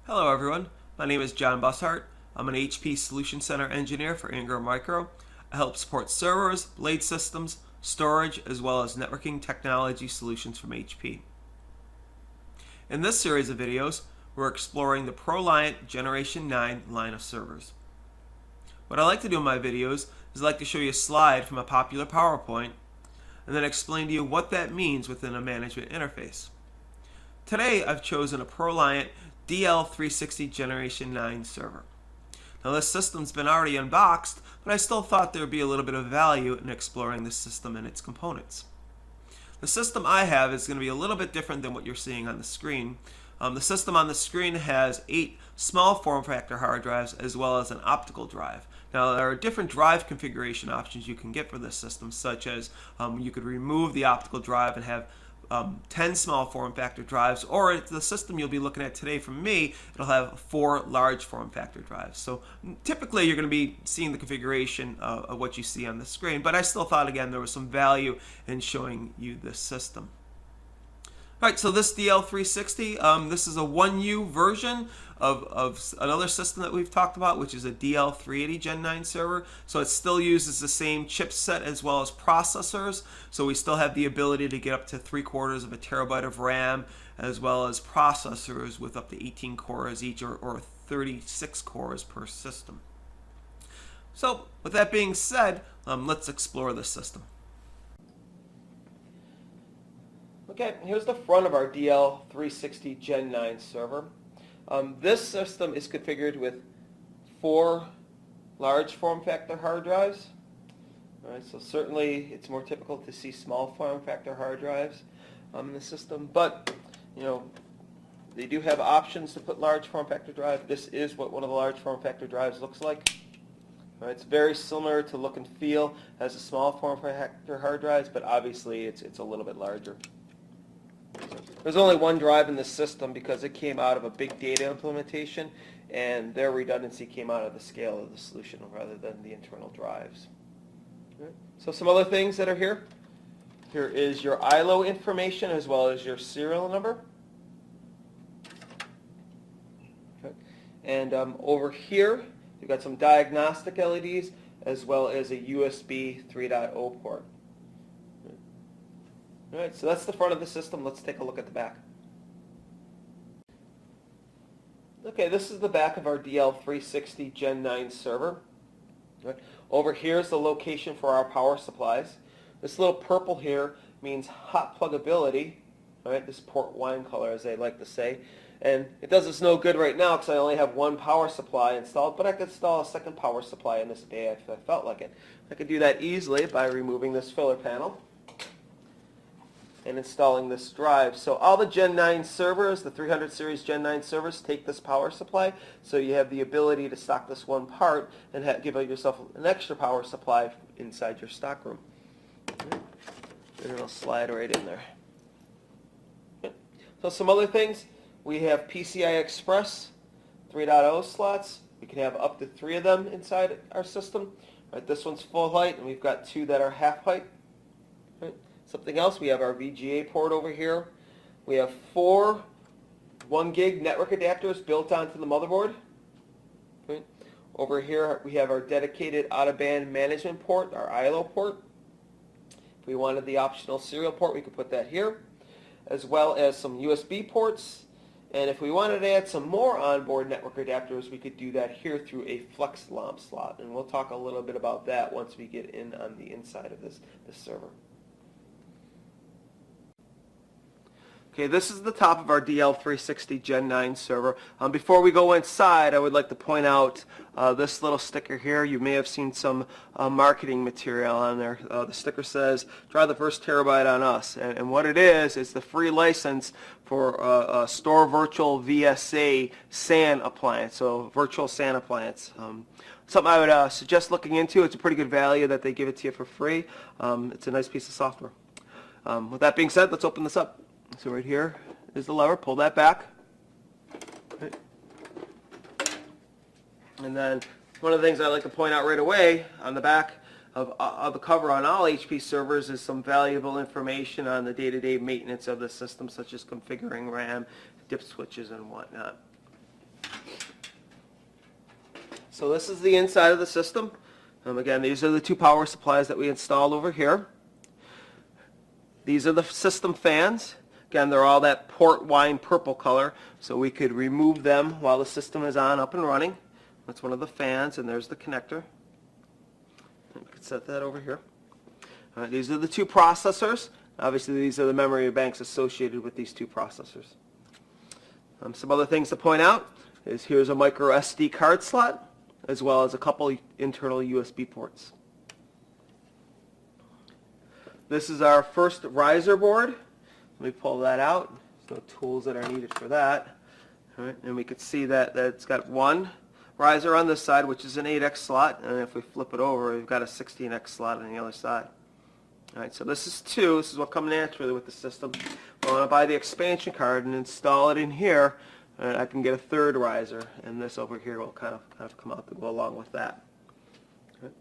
Hello everyone, my name is John Bussart. I'm an HP Solution Center engineer for Ingram Micro. I help support servers, blade systems, storage, as well as networking technology solutions from HP. In this series of videos, we're exploring the ProLiant Generation 9 line of servers. What I like to do in my videos is I like to show you a slide from a popular PowerPoint and then explain to you what that means within a management interface. Today I've chosen a ProLiant DL360 Generation 9 server. Now this system's been already unboxed, but I still thought there would be a little bit of value in exploring this system and its components. The system I have is going to be a little bit different than what you're seeing on the screen. The system on the screen has 8 small form factor hard drives as well as an optical drive. Now there are different drive configuration options you can get for this system, such as you could remove the optical drive and have 10 small form factor drives, or the system you'll be looking at today from me, it'll have 4 large form factor drives. So typically you're going to be seeing the configuration of what you see on the screen, but I still thought again there was some value in showing you this system. Alright, so this DL360, this is a 1U version of another system that we've talked about, which is a DL380 Gen 9 server. So it still uses the same chipset as well as processors. So we still have the ability to get up to 3/4 of a terabyte of RAM, as well as processors with up to 18 cores each, or 36 cores per system. So with that being said, let's explore this system. Okay, here's the front of our DL360 Gen 9 server. This system is configured with 4 large form factor hard drives. All right, so certainly it's more typical to see small form factor hard drives in the system, but they do have options to put large form factor drive. This is what one of the large form factor drives looks like. All right, it's very similar to look and feel as a small form factor hard drives, but obviously it's a little bit larger. There's only one drive in this system because it came out of a big data implementation, and their redundancy came out of the scale of the solution rather than the internal drives. Right. So some other things that are here. Here is your ILO information as well as your serial number. Okay. And over here, you've got some diagnostic LEDs as well as a USB 3.0 port. All right, so that's the front of the system. Let's take a look at the back. Okay, this is the back of our DL360 Gen 9 server. Right. Over here is the location for our power supplies. This little purple here means hot pluggability. All right, this port wine color, as they like to say. And it does us no good right now because I only have one power supply installed, but I could install a second power supply in this bay if I felt like it. I could do that easily by removing this filler panel and installing this drive. So all the Gen 9 servers, the 300 series Gen 9 servers, take this power supply, so you have the ability to stock this one part and give yourself an extra power supply inside your stock room. And it'll slide right in there. So some other things, we have PCI Express 3.0 slots. We can have up to 3 of them inside our system. Right, this one's full height, and we've got 2 that are half height. Right. Something else, we have our VGA port over here. We have 4 1 gig network adapters built onto the motherboard. Okay. Over here we have our dedicated out-of-band management port, our ILO port. If we wanted the optional serial port, we could put that here, as well as some USB ports. And if we wanted to add some more onboard network adapters, we could do that here through a flex LAMP slot. And we'll talk a little bit about that once we get in on the inside of this server. Okay, this is the top of our DL360 Gen 9 server. Before we go inside, I would like to point out this little sticker here. You may have seen some marketing material on there. The sticker says, "Try the first terabyte on us." And what it is the free license for a Store Virtual VSA SAN appliance, so virtual SAN appliance. Something I would suggest looking into. It's a pretty good value that they give it to you for free. It's a nice piece of software. With that being said, let's open this up. So right here is the lever. Pull that back. Right. And then one of the things I like to point out right away on the back of the cover on all HP servers is some valuable information on the day-to-day maintenance of the system, such as configuring RAM, dip switches, and whatnot. So this is the inside of the system. Again, these are the two power supplies that we installed over here. These are the system fans. Again, they're all that port wine purple color, so we could remove them while the system is on, up and running. That's one of the fans, and there's the connector. And we could set that over here. All right, these are the two processors. Obviously, these are the memory banks associated with these two processors. Some other things to point out is here's a micro SD card slot, as well as a couple internal USB ports. This is our first riser board. Let me pull that out. There's no tools that are needed for that. All right, and we can see that it's got one riser on this side, which is an 8X slot, and if we flip it over, we've got a 16X slot on the other side. All right, so this is two. This is what comes naturally with the system. I want to buy the expansion card and install it in here, and I can get a third riser, and this over here will kind of come out to go along with that. All right.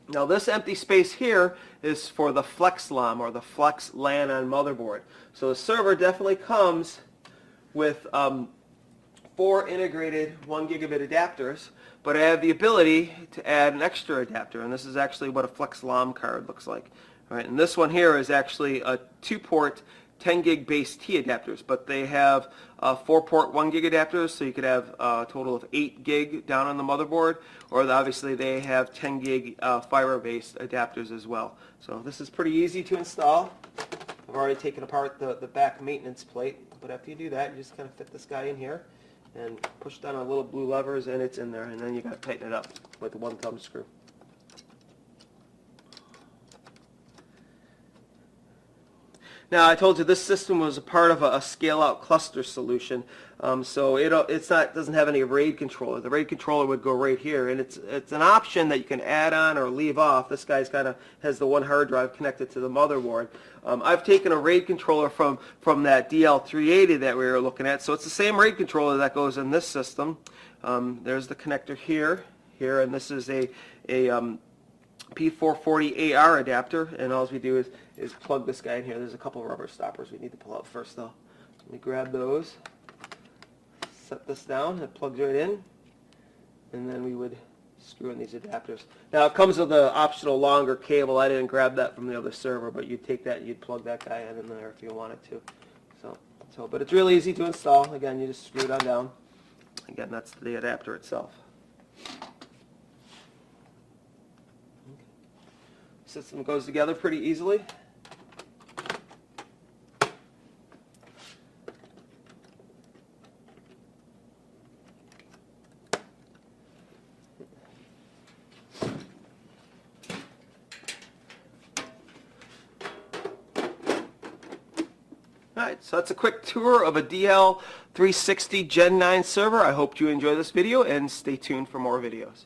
Now this empty space here is for the Flex LAN or the Flex LAN on motherboard. So the server definitely comes with 4 integrated 1 gigabit adapters, but I have the ability to add an extra adapter, and this is actually what a Flex LAN card looks like. All right, and this one here is actually a 2-port 10 gig base T adapters, but they have 4-port 1 gig adapters, so you could have a total of 8 gig down on the motherboard, or obviously they have 10 gig fiber-based adapters as well. So this is pretty easy to install. I've already taken apart the back maintenance plate, but after you do that, you just kind of fit this guy in here and push down on little blue levers, and it's in there, and then you got to tighten it up with the 1 thumb screw. Now, I told you this system was a part of a scale-out cluster solution, so it doesn't have any RAID controller. The RAID controller would go right here, and it's an option that you can add on or leave off. This guy's kind of has the one hard drive connected to the motherboard. I've taken a RAID controller from that DL380 that we were looking at, so it's the same RAID controller that goes in this system. There's the connector here, and this is a P440AR adapter, and all we do is plug this guy in here. There's a couple of rubber stoppers we need to pull out first, though. Let me grab those, set this down, it plugs right in, and then we would screw in these adapters. Now, it comes with an optional longer cable. I didn't grab that from the other server, but you'd take that and you'd plug that guy in there if you wanted to. But it's really easy to install. Again, you just screw it on down. Again, that's the adapter itself. System goes together pretty easily. Alright, so that's a quick tour of a DL360 Gen 9 server. I hope you enjoy this video and stay tuned for more videos.